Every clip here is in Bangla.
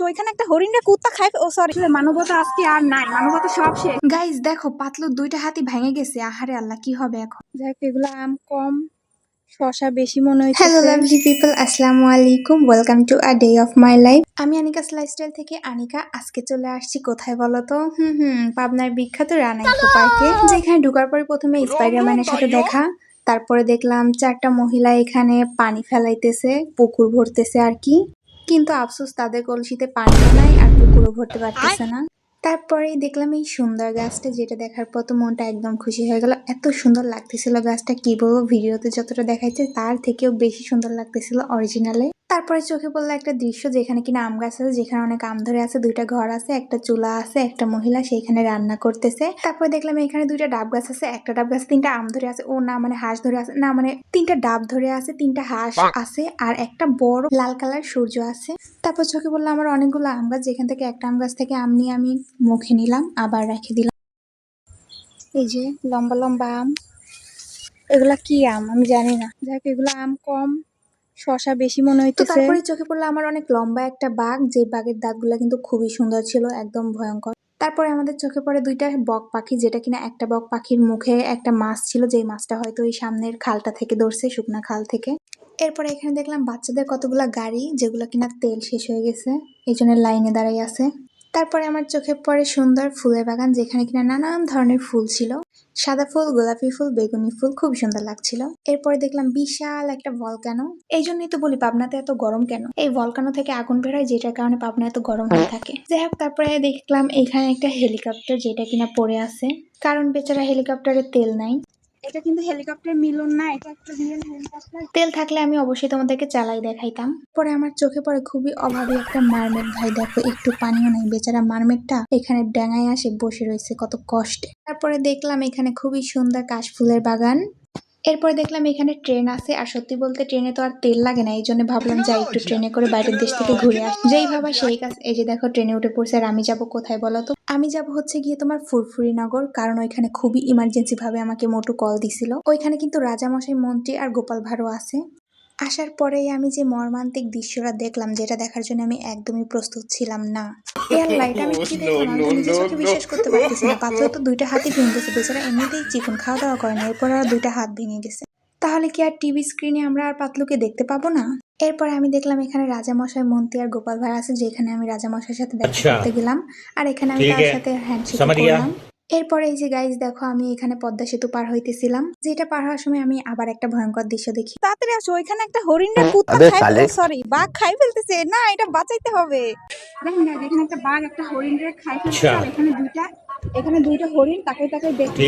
তো এখানে একটা হরিণের কুত্তা খায়। ও সরি, মানবতা আজকে আর নাই, মানবতা সব শেষ। গাইজ দেখো পাতলুর দুইটা হাতি ভেঙে গেছে। আহারে আল্লাহ, কি হবে এখন? যাই হোক, এগুলো আম কম, শশা বেশি মনে হ্যালো হইতেছে। লাভলি পিপল, আসসালামু আলাইকুম, welcome to a day of my life. আমি আনিকা লাইফস্টাইল থেকে আনিকা। আজকে চলে আসছি কোথায় বলো তো? পাবনার বিখ্যাত রানা ইকো পার্কে, যেখানে ঢোকার পরে প্রথমে স্পাইডারম্যানের সাথে দেখা। তারপরে দেখলাম 4টা মহিলা এখানে পানি ফেলাইতেছে, পুকুর ভরতেছে আর কি। কিন্তু আফসোস, তাদের কলসিতে পানিও নাই আর পুকুরও ভরতে পারতেছে না। তারপরেই দেখলাম এই সুন্দর গাছটা, যেটা দেখার পর তো মনটা একদম খুশি হয়ে গেল। এত সুন্দর লাগতেছিল গাছটা, কি বলবো, ভিডিওতে যতটা দেখাইছে তার থেকেও বেশি সুন্দর লাগতেছিল অরিজিনালে। তারপরে চোখে পড়লো একটা দৃশ্য, যেখানে কিনা আম গাছ আছে, যেখানে অনেক আম ধরে আছে, 2টা ঘর আছে, একটা চুলা আছে, একটা মহিলা সেইখানে রান্না করতেছে। তারপরে দেখলাম এখানে 2টা ডাব গাছ আছে, একটা ডাব গাছে 3টা আম ধরে আছে, ও না মানে হাঁস ধরে আছে, না মানে 3টা ডাব ধরে আছে, 3টা হাঁস আছে, আর একটা বড় লাল কালার সূর্য আছে। তারপর চোখে পড়লো আমার অনেকগুলো আম গাছ, যেখান থেকে একটা আম গাছ থেকে আম নিয়ে আমি মুখে নিলাম, আবার রেখে দিলাম। এই যে লম্বা লম্বা আম, এগুলা কি আম আমি জানি না। যাই হোক, এগুলো আম কম, শশা বেশি মনে তো হইতেছে। তারপরে চোখে পড়লো আমার অনেক লম্বা একটা বাঘ, যে বাঘের দাঁতগুলো কিন্তু খুবই সুন্দর ছিল, একদম ভয়ঙ্কর। তারপরে আমাদের চোখে পড়ে 2টা বক পাখি, যেটা কিনা একটা বক পাখির মুখে একটা মাছ ছিল, যেই মাছটা হয়তো ওই সামনের খালটা থেকে ধরছে, শুকনা খাল থেকে। এরপরে এখানে দেখলাম বাচ্চাদের কতগুলা গাড়ি, যেগুলো কিনা তেল শেষ হয়ে গেছে, এই জন্য লাইনে দাঁড়াই আছে। তারপরে আমার চোখে পড়ে সুন্দর ফুলের বাগান, যেখানে কিনা নানান ধরনের ফুল ছিল, সাদা ফুল, গোলাপি ফুল, বেগুনি ফুল, খুব সুন্দর লাগছিল। এরপরে দেখলাম বিশাল একটা ভলকানো। এই জন্যই তো বলি পাবনাতে এত গরম কেন, এই ভলকানো থেকে আগুন বের হয়, যেটার কারণে পাবনা এত গরম হয়ে থাকে। যাই হোক, তারপরে দেখলাম এখানে একটা হেলিকপ্টার, যেটা কিনা পড়ে আছে, কারণ বেচারা হেলিকপ্টারে তেল নাই। এটা কিন্তু হেলিকপ্টার মিলন না, এটা একটা রিয়েল হেলিকপ্টার। তেল থাকলে আমি অবশ্যই তোমাদেরকে চালাই দেখাইতাম। পরে আমার চোখে পড়ে খুবই অভাবী একটা মারমেড। ভাই দেখো, একটু পানিও নাই, বেচারা মারমেডটা এখানে ডাঙায় আসে বসে রয়েছে কত কষ্টে। তারপরে দেখলাম এখানে খুবই সুন্দর কাশফুলের বাগান। এরপরে দেখলাম এখানে ট্রেন আছে, আর সত্যি বলতে ট্রেনে তো আর তেল লাগে না, এই জন্য ভাবলাম যাই একটু ট্রেনে করে বাইরের দেশ থেকে ঘুরে আসি। যেই ভাবা সেই কাজ। এই যে দেখো ট্রেনে উঠে পড়ছে, আর আমি যাব কোথায় বলো তো? আমি যাব হচ্ছে গিয়ে তোমার ফুরফুরি নগর, কারণ ওইখানে খুবই ইমার্জেন্সি ভাবে আমাকে মোটু কল দিছিল। ওইখানে কিন্তু রাজামশাই, মন্ত্রী আর গোপাল ভাঁড়ও আছে। আসার পরেই আমি যে মর্মান্তিক দৃশ্যটা দেখলাম, যেটা দেখার জন্য আমি একদমই প্রস্তুত ছিলাম না। এর লাইট আমি কি দেখলাম, আমি তো নিজের চোখে বিশ্বাস করতে পারতেছি না। পাত্র তো 2টা হাতই ভেঙে গেছে, বেচারা এমনিতেই চিকন, খাওয়া দাওয়া করে না, এরপর আর 2টা হাত ভেঙে গেছে। তাহলে কি আর টিভি স্ক্রিনে আমরা আর পাতলুকে দেখতে পাবো না? এরপরে আমি দেখলাম এখানে রাজামশাই, মন্ত্রী আর গোপাল ভাঁড় আছে, যেখানে আমি রাজামশাইয়ের সাথে দেখা করতে গেলাম, আর এখানে আমি তার সাথে হ্যান্ডশেক করলাম। এরপরে এই যে গাইজ দেখো, আমি এখানে পদ্মা সেতু পার হইতেছিলাম, যেটা পার হওয়ার সময় আমি আবার একটা ভয়ঙ্কর দৃশ্য দেখি। তাড়াতাড়ি আসো, ওইখানে একটা হরিণের কুত্তা খায়। ও সরি, বাঘ খাই ফেলতেছে, না এটা বাঁচাইতে হবে। দেখেন guys, এখানে একটা বাঘ একটা হরিণের খাই ফেলতেছে, আর এখানে দুইটা হরিণ তাকে তাকে দেখতে।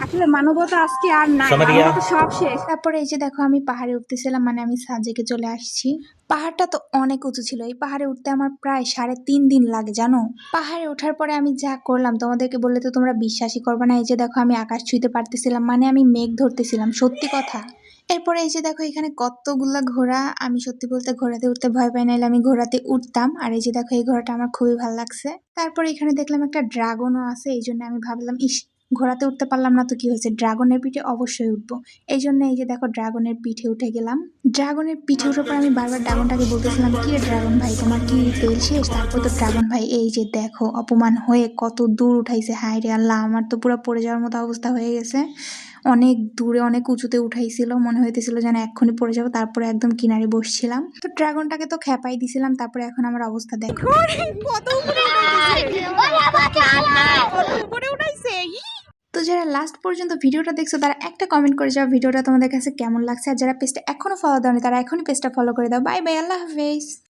আসলে মানবতা আজকে আর নাই, মানবতা সব শেষ। তারপরে এই যে দেখো, আমি পাহাড়ে উঠতেছিলাম, মানে আমি সাজেকে চলে আসছি। পাহাড়টা তো অনেক উঁচু ছিল, এই পাহাড়ে উঠতে আমার প্রায় 3.5 দিন লাগে জানো। পাহাড়ে ওঠার পরে আমি যা করলাম তোমাদেরকে বললে তো তোমরা বিশ্বাসই করবে না। এই যে দেখো, আমি আকাশ ছুঁইতে পারতেছিলাম, মানে আমি মেঘ ধরতেছিলাম, সত্যি কথা। এরপরে এই যে দেখো, এখানে কতগুলা ঘোড়া। আমি সত্যি বলতে ঘোড়াতে উঠতে ভয় পাই, নাইলে আমি ঘোড়াতে উঠতাম। আর এই যে দেখো, এই ঘোড়াটা আমার খুবই ভালো লাগছে। তারপরে এখানে দেখলাম একটা ড্রাগনও আছে, এই জন্য আমি ভাবলাম ইস, ঘোড়াতে উঠতে পারলাম না তো কি হয়েছে, ড্রাগনের পিঠে অবশ্যই উঠবো। এই জন্য এই যে দেখো, ড্রাগনের পিঠে উঠে গেলাম। ড্রাগনের পিঠে উঠার পর আমি বারবার ড্রাগনটাকে বলতেছিলাম, কি রে ড্রাগন ভাই, তোমার কি তেল শেষ? তারপর তো ড্রাগন ভাই এই যে দেখো, অপমান হয়ে কত দূর উঠাইছে। হায় রে আল্লাহ, আমার তো পুরো পড়ে যাওয়ার মতো অবস্থা হয়ে গেছে। অনেক দূরে, অনেক উঁচুতে উঠাইছিল, মনে হইতেছিল যেন এক্ষুনি পড়ে যাবো। তারপরে একদম কিনারে বসছিলাম, তো ড্রাগনটাকে তো খেপাই দিছিলাম। তারপরে এখন আমার অবস্থা দেখো। কত উপরে উঠাইছে, কত উপরে উঠাইছে। তো যারা লাস্ট পর্যন্ত ভিডিওটা দেখছো, তারা একটা কমেন্ট করে যাও ভিডিওটা তোমাদের কাছে কেমন লাগছে। আর যারা পেজটা এখনো ফলো দাওনি, তারা এখনই পেজটা ফলো করে দাও। বাই বাই, আল্লাহ হাফেজ।